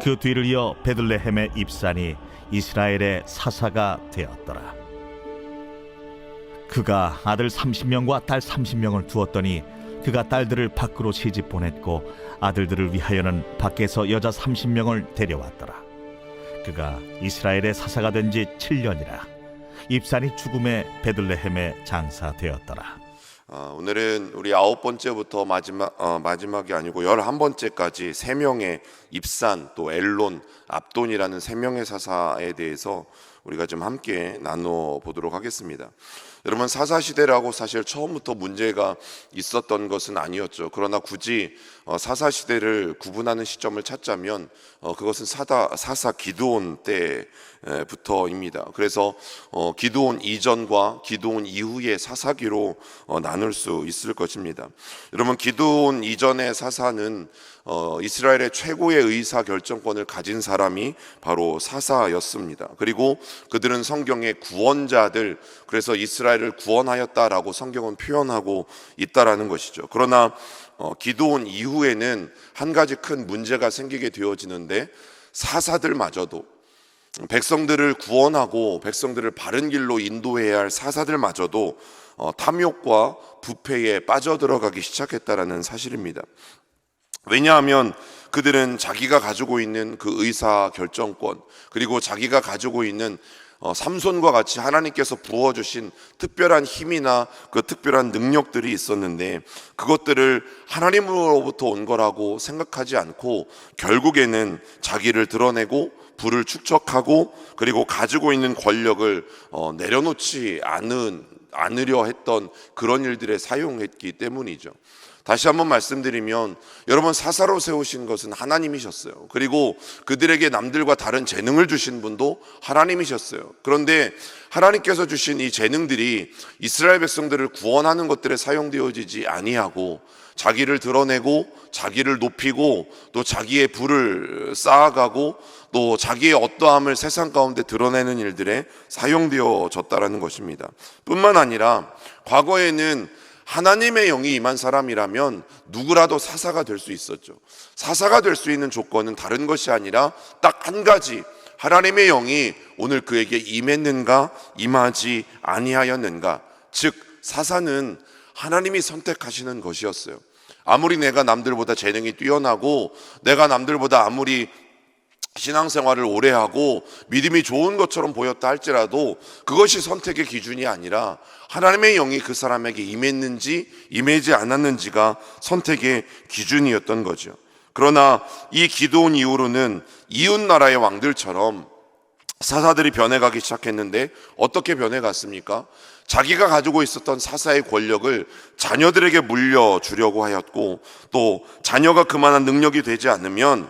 그 뒤를 이어 베들레헴의 입산이 이스라엘의 사사가 되었더라. 그가 아들 30명과 딸 30명을 두었더니 그가 딸들을 밖으로 시집 보냈고 아들들을 위하여는 밖에서 여자 30명을 데려왔더라. 그가 이스라엘의 사사가 된 지 7년이라 입산이 죽음에 베들레헴에 장사되었더라. 오늘은 우리 9번째부터 마지막이 아니고 11번째까지 3명의 입산, 또 엘론, 압돈이라는 3명의 사사에 대해서 우리가 좀 함께 나눠보도록 하겠습니다. 여러분, 사사시대라고 사실 처음부터 문제가 있었던 것은 아니었죠. 그러나 굳이 사사시대를 구분하는 시점을 찾자면 그것은 사사 기드온 때부터입니다. 그래서 기드온 이전과 기드온 이후의 사사기로 나눌 수 있을 것입니다. 여러분, 기드온 이전의 사사는 이스라엘의 최고의 의사 결정권을 가진 사람이 바로 사사였습니다. 그리고 그들은 성경의 구원자들, 그래서 이스라엘을 구원하였다라고 성경은 표현하고 있다라는 것이죠. 그러나 기드온 이후에는 한 가지 큰 문제가 생기게 되어지는데, 사사들마저도, 백성들을 구원하고 백성들을 바른 길로 인도해야 할 사사들마저도 탐욕과 부패에 빠져들어가기 시작했다라는 사실입니다. 왜냐하면 그들은 자기가 가지고 있는 그 의사 결정권, 그리고 자기가 가지고 있는 삼손과 같이 하나님께서 부어주신 특별한 힘이나 그 특별한 능력들이 있었는데, 그것들을 하나님으로부터 온 거라고 생각하지 않고 결국에는 자기를 드러내고 부를 축적하고, 그리고 가지고 있는 권력을 내려놓지 않으려 했던 그런 일들에 사용했기 때문이죠. 다시 한번 말씀드리면, 여러분, 사사로 세우신 것은 하나님이셨어요. 그리고 그들에게 남들과 다른 재능을 주신 분도 하나님이셨어요. 그런데 하나님께서 주신 이 재능들이 이스라엘 백성들을 구원하는 것들에 사용되어지지 아니하고, 자기를 드러내고 자기를 높이고 또 자기의 부를 쌓아가고 또 자기의 어떠함을 세상 가운데 드러내는 일들에 사용되어졌다라는 것입니다. 뿐만 아니라 과거에는 하나님의 영이 임한 사람이라면 누구라도 사사가 될 수 있었죠. 사사가 될 수 있는 조건은 다른 것이 아니라 딱 한 가지, 하나님의 영이 오늘 그에게 임했는가 임하지 아니하였는가. 즉, 사사는 하나님이 선택하시는 것이었어요. 아무리 내가 남들보다 재능이 뛰어나고 내가 남들보다 아무리 신앙생활을 오래 하고 믿음이 좋은 것처럼 보였다 할지라도 그것이 선택의 기준이 아니라 하나님의 영이 그 사람에게 임했는지 임하지 않았는지가 선택의 기준이었던 거죠. 그러나 이 기드온 이후로는 이웃나라의 왕들처럼 사사들이 변해가기 시작했는데, 어떻게 변해갔습니까? 자기가 가지고 있었던 사사의 권력을 자녀들에게 물려주려고 하였고, 또 자녀가 그만한 능력이 되지 않으면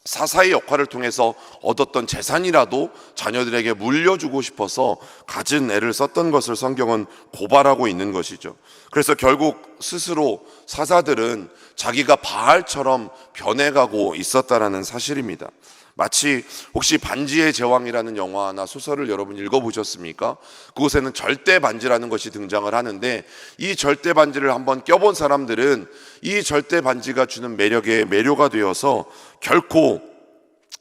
사사의 역할을 통해서 얻었던 재산이라도 자녀들에게 물려주고 싶어서 갖은 애를 썼던 것을 성경은 고발하고 있는 것이죠. 그래서 결국 스스로 사사들은 자기가 바알처럼 변해가고 있었다라는 사실입니다. 마치 혹시 반지의 제왕이라는 영화나 소설을 여러분 읽어보셨습니까? 그곳에는 절대 반지라는 것이 등장을 하는데, 이 절대 반지를 한번 껴본 사람들은 이 절대 반지가 주는 매력에 매료가 되어서 결코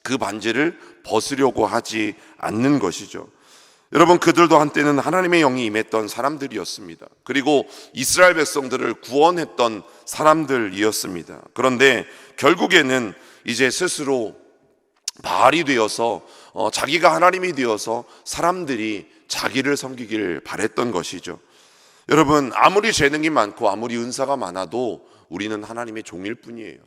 그 반지를 벗으려고 하지 않는 것이죠. 여러분, 그들도 한때는 하나님의 영이 임했던 사람들이었습니다. 그리고 이스라엘 백성들을 구원했던 사람들이었습니다. 그런데 결국에는 이제 스스로 바알이 되어서 자기가 하나님이 되어서 사람들이 자기를 섬기길 바랬던 것이죠. 여러분, 아무리 재능이 많고 아무리 은사가 많아도 우리는 하나님의 종일 뿐이에요.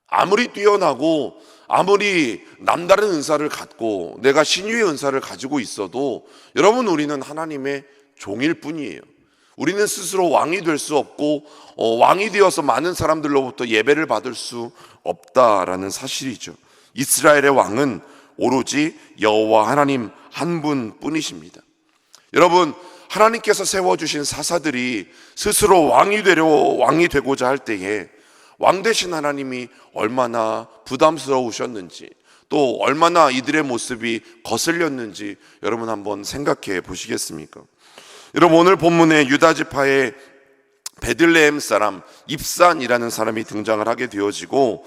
아무리 뛰어나고 아무리 남다른 은사를 갖고 내가 신유의 은사를 가지고 있어도 여러분, 우리는 하나님의 종일 뿐이에요. 우리는 스스로 왕이 될 수 없고 왕이 되어서 많은 사람들로부터 예배를 받을 수 없다라는 사실이죠. 이스라엘의 왕은 오로지 여호와 하나님 한 분뿐이십니다. 여러분, 하나님께서 세워주신 사사들이 스스로 왕이 되고자 할 때에 왕 되신 하나님이 얼마나 부담스러우셨는지, 또 얼마나 이들의 모습이 거슬렸는지 여러분 한번 생각해 보시겠습니까? 여러분, 오늘 본문에 유다 지파의 베들레헴 사람 입산이라는 사람이 등장을 하게 되어지고,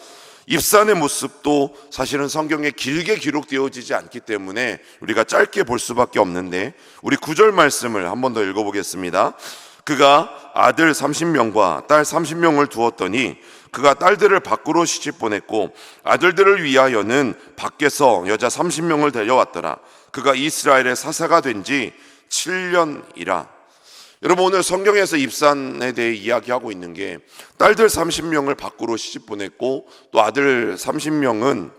입산의 모습도 사실은 성경에 길게 기록되어지지 않기 때문에 우리가 짧게 볼 수밖에 없는데, 우리 9절 말씀을 한 번 더 읽어보겠습니다. 그가 아들 30명과 딸 30명을 두었더니 그가 딸들을 밖으로 시집보냈고 아들들을 위하여는 밖에서 여자 30명을 데려왔더라. 그가 이스라엘의 사사가 된 지 7년이라. 여러분, 오늘 성경에서 입산에 대해 이야기하고 있는 게 딸들 30명을 밖으로 시집 보냈고 또 아들 30명은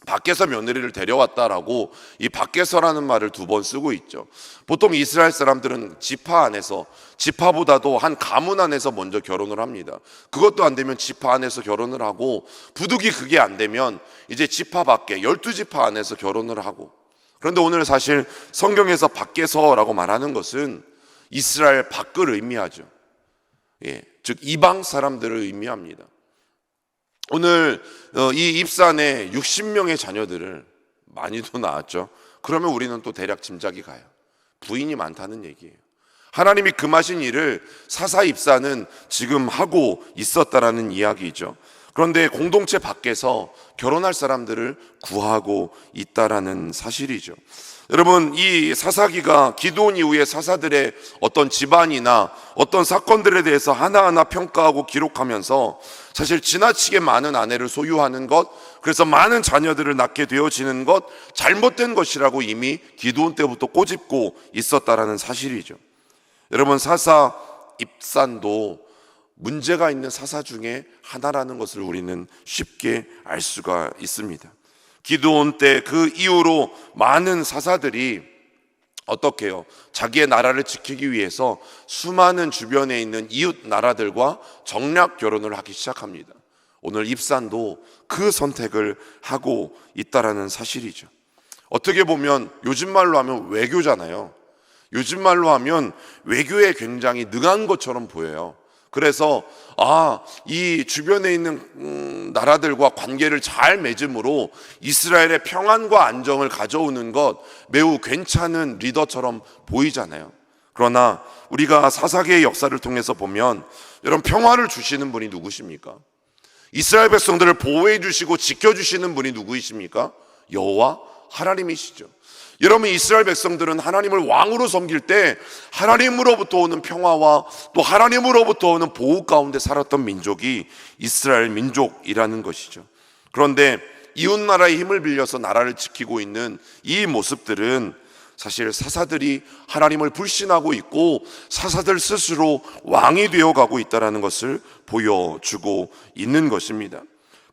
밖에서 며느리를 데려왔다라고 이 밖에서라는 말을 2번 쓰고 있죠. 보통 이스라엘 사람들은 지파 안에서, 지파보다도 한 가문 안에서 먼저 결혼을 합니다. 그것도 안 되면 지파 안에서 결혼을 하고, 부득이 그게 안 되면 이제 지파 밖에 12지파 안에서 결혼을 하고. 그런데 오늘 사실 성경에서 밖에서라고 말하는 것은 이스라엘 밖을 의미하죠. 즉 이방 사람들을 의미합니다. 오늘 이 입산에 60명의 자녀들을, 많이도 낳았죠. 그러면 우리는 또 대략 짐작이 가요. 부인이 많다는 얘기예요. 하나님이 금하신 일을 사사 입산은 지금 하고 있었다라는 이야기죠. 그런데 공동체 밖에서 결혼할 사람들을 구하고 있다라는 사실이죠. 여러분, 이 사사기가 기드온 이후에 사사들의 어떤 집안이나 어떤 사건들에 대해서 하나하나 평가하고 기록하면서 사실 지나치게 많은 아내를 소유하는 것, 그래서 많은 자녀들을 낳게 되어지는 것, 잘못된 것이라고 이미 기드온 때부터 꼬집고 있었다라는 사실이죠. 여러분, 사사 입산도 문제가 있는 사사 중에 하나라는 것을 우리는 쉽게 알 수가 있습니다. 기드온 때 그 이후로 많은 사사들이 어떻게 해요? 자기의 나라를 지키기 위해서 수많은 주변에 있는 이웃 나라들과 정략 결혼을 하기 시작합니다. 오늘 입산도 그 선택을 하고 있다라는 사실이죠. 어떻게 보면 요즘 말로 하면 외교잖아요. 요즘 말로 하면 외교에 굉장히 능한 것처럼 보여요. 그래서 이 주변에 있는 나라들과 관계를 잘 맺음으로 이스라엘의 평안과 안정을 가져오는 것, 매우 괜찮은 리더처럼 보이잖아요. 그러나 우리가 사사기의 역사를 통해서 보면, 여러분, 평화를 주시는 분이 누구십니까? 이스라엘 백성들을 보호해 주시고 지켜주시는 분이 누구이십니까? 여호와 하나님이시죠. 여러분, 이스라엘 백성들은 하나님을 왕으로 섬길 때 하나님으로부터 오는 평화와 또 하나님으로부터 오는 보호 가운데 살았던 민족이 이스라엘 민족이라는 것이죠. 그런데 이웃 나라의 힘을 빌려서 나라를 지키고 있는 이 모습들은 사실 사사들이 하나님을 불신하고 있고 사사들 스스로 왕이 되어가고 있다는 것을 보여주고 있는 것입니다.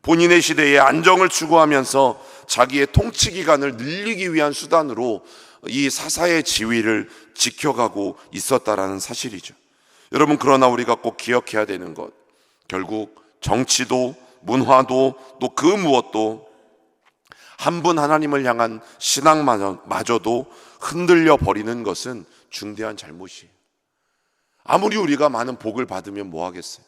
본인의 시대에 안정을 추구하면서 자기의 통치 기간을 늘리기 위한 수단으로 이 사사의 지위를 지켜가고 있었다라는 사실이죠. 여러분, 그러나 우리가 꼭 기억해야 되는 것, 결국 정치도 문화도 또 그 무엇도 한 분 하나님을 향한 신앙마저도 흔들려 버리는 것은 중대한 잘못이에요. 아무리 우리가 많은 복을 받으면 뭐 하겠어요?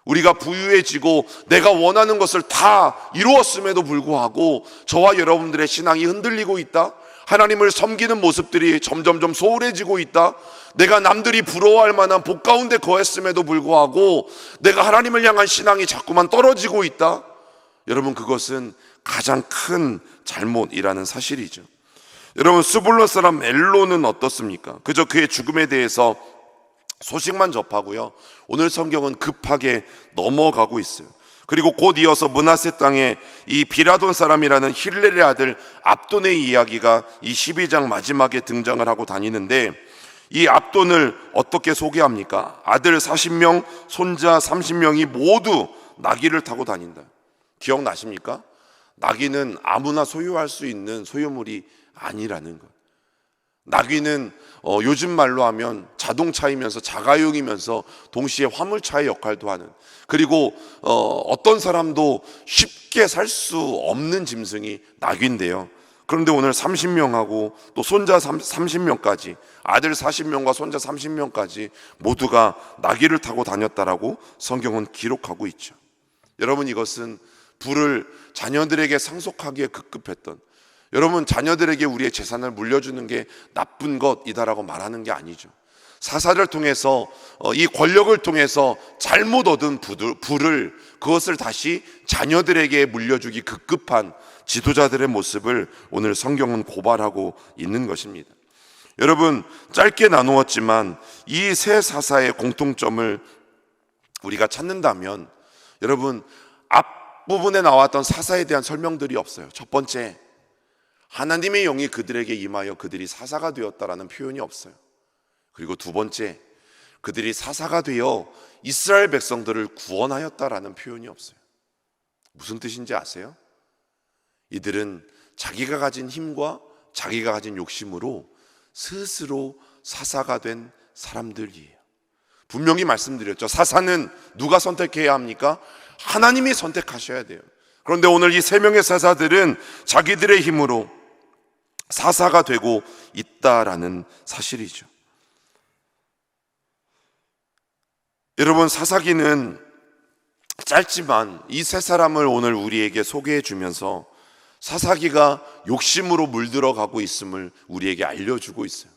우리가 부유해지고 내가 원하는 것을 다 이루었음에도 불구하고 저와 여러분들의 신앙이 흔들리고 있다, 하나님을 섬기는 모습들이 점점점 소홀해지고 있다, 내가 남들이 부러워할 만한 복 가운데 거했음에도 불구하고 내가 하나님을 향한 신앙이 자꾸만 떨어지고 있다, 여러분, 그것은 가장 큰 잘못이라는 사실이죠. 여러분, 스불론 사람 엘론은 어떻습니까? 그저 그의 죽음에 대해서 소식만 접하고요, 오늘 성경은 급하게 넘어가고 있어요. 그리고 곧 이어서 므낫세 땅에 이 비라돈 사람이라는 힐렐의 아들 압돈의 이야기가 이 12장 마지막에 등장을 하고 다니는데, 이 압돈을 어떻게 소개합니까? 아들 40명, 손자 30명이 모두 나귀를 타고 다닌다. 기억나십니까? 나귀는 아무나 소유할 수 있는 소유물이 아니라는 것. 나귀는 요즘 말로 하면 자동차이면서 자가용이면서 동시에 화물차의 역할도 하는, 그리고 어떤 사람도 쉽게 살 수 없는 짐승이 나귀인데요. 그런데 오늘 30명하고 또 손자 30명까지, 아들 40명과 손자 30명까지 모두가 나귀를 타고 다녔다라고 성경은 기록하고 있죠. 여러분, 이것은 부를 자녀들에게 상속하기에 급급했던, 여러분, 자녀들에게 우리의 재산을 물려주는 게 나쁜 것이다라고 말하는 게 아니죠. 사사를 통해서 이 권력을 통해서 잘못 얻은 부를 그것을 다시 자녀들에게 물려주기 급급한 지도자들의 모습을 오늘 성경은 고발하고 있는 것입니다. 여러분, 짧게 나누었지만 이 세 사사의 공통점을 우리가 찾는다면, 여러분, 앞부분에 나왔던 사사에 대한 설명들이 없어요. 첫 번째, 하나님의 영이 그들에게 임하여 그들이 사사가 되었다라는 표현이 없어요. 그리고 두 번째, 그들이 사사가 되어 이스라엘 백성들을 구원하였다라는 표현이 없어요. 무슨 뜻인지 아세요? 이들은 자기가 가진 힘과 자기가 가진 욕심으로 스스로 사사가 된 사람들이에요. 분명히 말씀드렸죠. 사사는 누가 선택해야 합니까? 하나님이 선택하셔야 돼요. 그런데 오늘 이 세 명의 사사들은 자기들의 힘으로 사사가 되고 있다라는 사실이죠. 여러분, 사사기는 짧지만 이 세 사람을 오늘 우리에게 소개해 주면서 사사기가 욕심으로 물들어가고 있음을 우리에게 알려주고 있어요.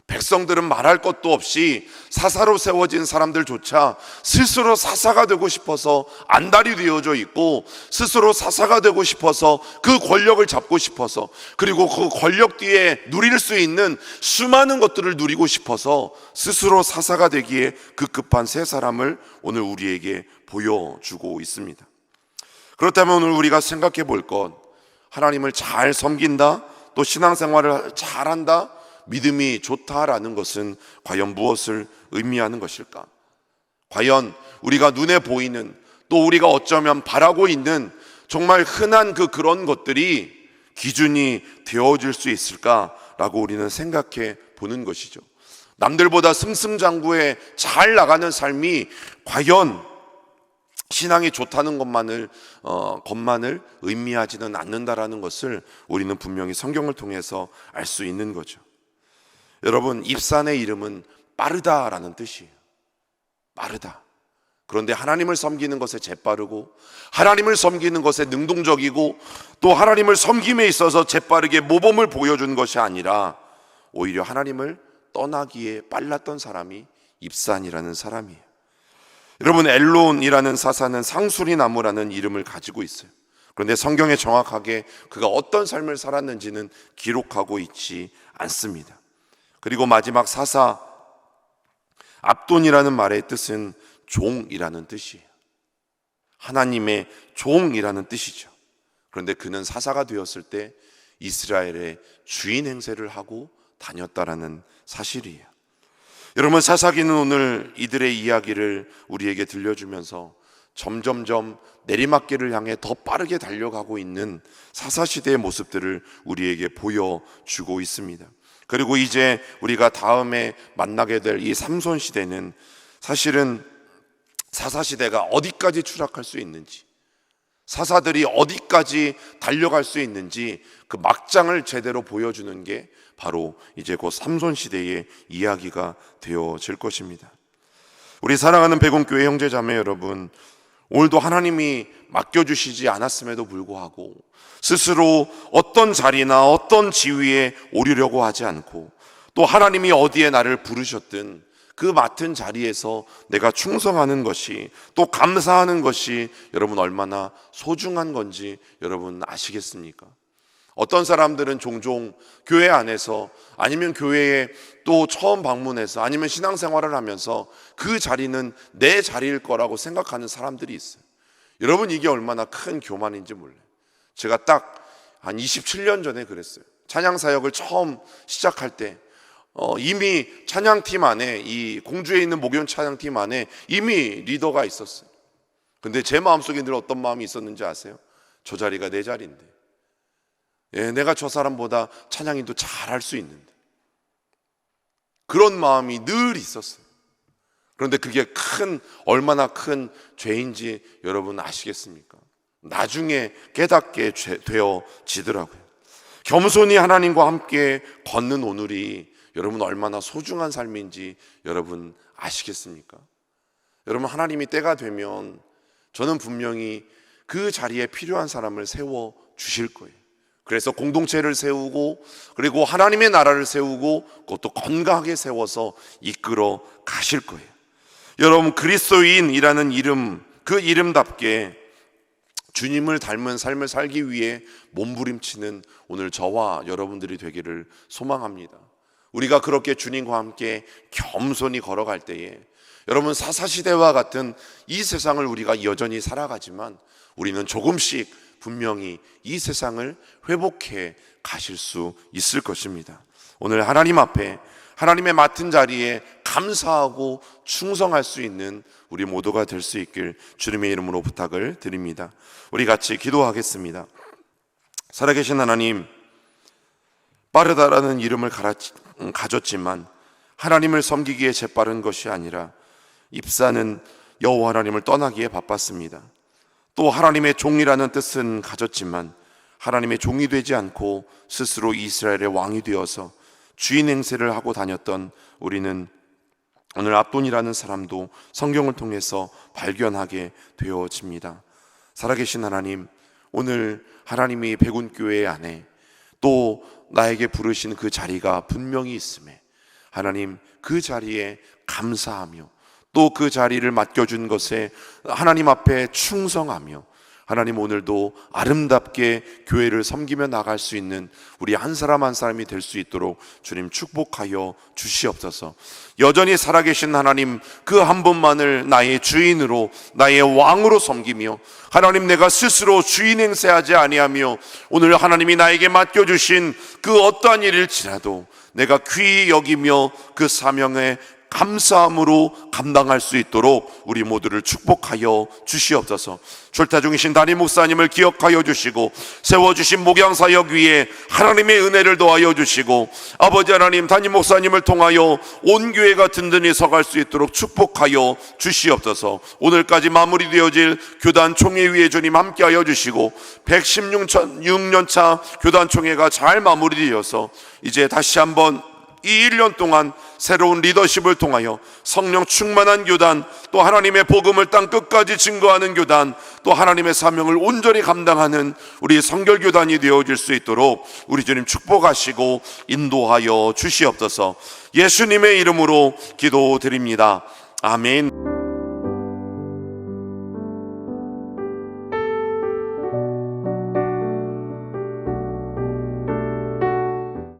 백성들은 말할 것도 없이 사사로 세워진 사람들조차 스스로 사사가 되고 싶어서 안달이 되어져 있고, 스스로 사사가 되고 싶어서 그 권력을 잡고 싶어서, 그리고 그 권력 뒤에 누릴 수 있는 수많은 것들을 누리고 싶어서 스스로 사사가 되기에 급급한 세 사람을 오늘 우리에게 보여주고 있습니다. 그렇다면 오늘 우리가 생각해 볼 것, 하나님을 잘 섬긴다, 또 신앙생활을 잘한다, 믿음이 좋다라는 것은 과연 무엇을 의미하는 것일까? 과연 우리가 눈에 보이는, 또 우리가 어쩌면 바라고 있는 정말 흔한 그런 것들이 기준이 되어질 수 있을까라고 우리는 생각해 보는 것이죠. 남들보다 승승장구에 잘 나가는 삶이 과연 신앙이 좋다는 것만을 의미하지는 않는다라는 것을 우리는 분명히 성경을 통해서 알 수 있는 거죠. 여러분, 입산의 이름은 빠르다라는 뜻이에요. 빠르다. 그런데 하나님을 섬기는 것에 재빠르고, 하나님을 섬기는 것에 능동적이고, 또 하나님을 섬김에 있어서 재빠르게 모범을 보여준 것이 아니라 오히려 하나님을 떠나기에 빨랐던 사람이 입산이라는 사람이에요. 여러분, 엘론이라는 사사는 상수리 나무라는 이름을 가지고 있어요. 그런데 성경에 정확하게 그가 어떤 삶을 살았는지는 기록하고 있지 않습니다. 그리고 마지막 사사 압돈이라는 말의 뜻은 종이라는 뜻이에요. 하나님의 종이라는 뜻이죠. 그런데 그는 사사가 되었을 때 이스라엘의 주인 행세를 하고 다녔다라는 사실이에요. 여러분, 사사기는 오늘 이들의 이야기를 우리에게 들려주면서 점점점 내리막길을 향해 더 빠르게 달려가고 있는 사사시대의 모습들을 우리에게 보여주고 있습니다. 그리고 이제 우리가 다음에 만나게 될 이 삼손 시대는 사실은 사사시대가 어디까지 추락할 수 있는지, 사사들이 어디까지 달려갈 수 있는지 그 막장을 제대로 보여주는 게 바로 이제 곧 삼손 시대의 이야기가 되어질 것입니다. 우리 사랑하는 백운교회 형제자매 여러분, 오늘도 하나님이 맡겨주시지 않았음에도 불구하고 스스로 어떤 자리나 어떤 지위에 오르려고 하지 않고, 또 하나님이 어디에 나를 부르셨든 그 맡은 자리에서 내가 충성하는 것이, 또 감사하는 것이 여러분 얼마나 소중한 건지 여러분 아시겠습니까? 어떤 사람들은 종종 교회 안에서, 아니면 교회에 또 처음 방문해서, 아니면 신앙생활을 하면서 그 자리는 내 자리일 거라고 생각하는 사람들이 있어요. 여러분, 이게 얼마나 큰 교만인지 몰라요. 제가 딱 한 27년 전에 그랬어요. 찬양사역을 처음 시작할 때 이미 찬양팀 안에, 이 공주에 있는 목요일 찬양팀 안에 이미 리더가 있었어요. 근데 제 마음속에 늘 어떤 마음이 있었는지 아세요? 저 자리가 내 자리인데, 내가 저 사람보다 찬양인도 잘할 수 있는데, 그런 마음이 늘 있었어요. 그런데 그게 얼마나 큰 죄인지 여러분 아시겠습니까? 나중에 깨닫게 되어지더라고요. 겸손히 하나님과 함께 걷는 오늘이 여러분 얼마나 소중한 삶인지 여러분 아시겠습니까? 여러분, 하나님이 때가 되면 저는 분명히 그 자리에 필요한 사람을 세워 주실 거예요. 그래서 공동체를 세우고 그리고 하나님의 나라를 세우고 그것도 건강하게 세워서 이끌어 가실 거예요. 여러분, 그리스도인이라는 이름, 그 이름답게 주님을 닮은 삶을 살기 위해 몸부림치는 오늘 저와 여러분들이 되기를 소망합니다. 우리가 그렇게 주님과 함께 겸손히 걸어갈 때에 여러분, 사사시대와 같은 이 세상을 우리가 여전히 살아가지만 우리는 조금씩 분명히 이 세상을 회복해 가실 수 있을 것입니다. 오늘 하나님 앞에 하나님의 맡은 자리에 감사하고 충성할 수 있는 우리 모두가 될 수 있길 주님의 이름으로 부탁을 드립니다. 우리 같이 기도하겠습니다. 살아계신 하나님, 빠르다라는 이름을 가졌지만 하나님을 섬기기에 재빠른 것이 아니라 입사는 여호와 하나님을 떠나기에 바빴습니다. 또 하나님의 종이라는 뜻은 가졌지만 하나님의 종이 되지 않고 스스로 이스라엘의 왕이 되어서 주인 행세를 하고 다녔던 우리는 오늘 압돈이라는 사람도 성경을 통해서 발견하게 되어집니다. 살아계신 하나님, 오늘 하나님이 백운교회 안에 또 나에게 부르신 그 자리가 분명히 있음에 하나님, 그 자리에 감사하며 또 그 자리를 맡겨준 것에 하나님 앞에 충성하며 하나님, 오늘도 아름답게 교회를 섬기며 나갈 수 있는 우리 한 사람 한 사람이 될 수 있도록 주님 축복하여 주시옵소서. 여전히 살아계신 하나님, 그 한 분만을 나의 주인으로 나의 왕으로 섬기며 하나님, 내가 스스로 주인 행세하지 아니하며 오늘 하나님이 나에게 맡겨주신 그 어떠한 일일지라도 내가 귀히 여기며 그 사명에 감사함으로 감당할 수 있도록 우리 모두를 축복하여 주시옵소서. 출타 중이신 담임 목사님을 기억하여 주시고 세워주신 목양사역 위에 하나님의 은혜를 더하여 주시고 아버지 하나님, 담임 목사님을 통하여 온 교회가 든든히 서갈 수 있도록 축복하여 주시옵소서. 오늘까지 마무리되어질 교단 총회위에 주님 함께하여 주시고 116년차 교단 총회가 잘 마무리되어서 이제 다시 한번 이 1년 동안 새로운 리더십을 통하여 성령 충만한 교단, 또 하나님의 복음을 땅 끝까지 증거하는 교단, 또 하나님의 사명을 온전히 감당하는 우리 성결교단이 되어질 수 있도록 우리 주님 축복하시고 인도하여 주시옵소서. 예수님의 이름으로 기도드립니다. 아멘.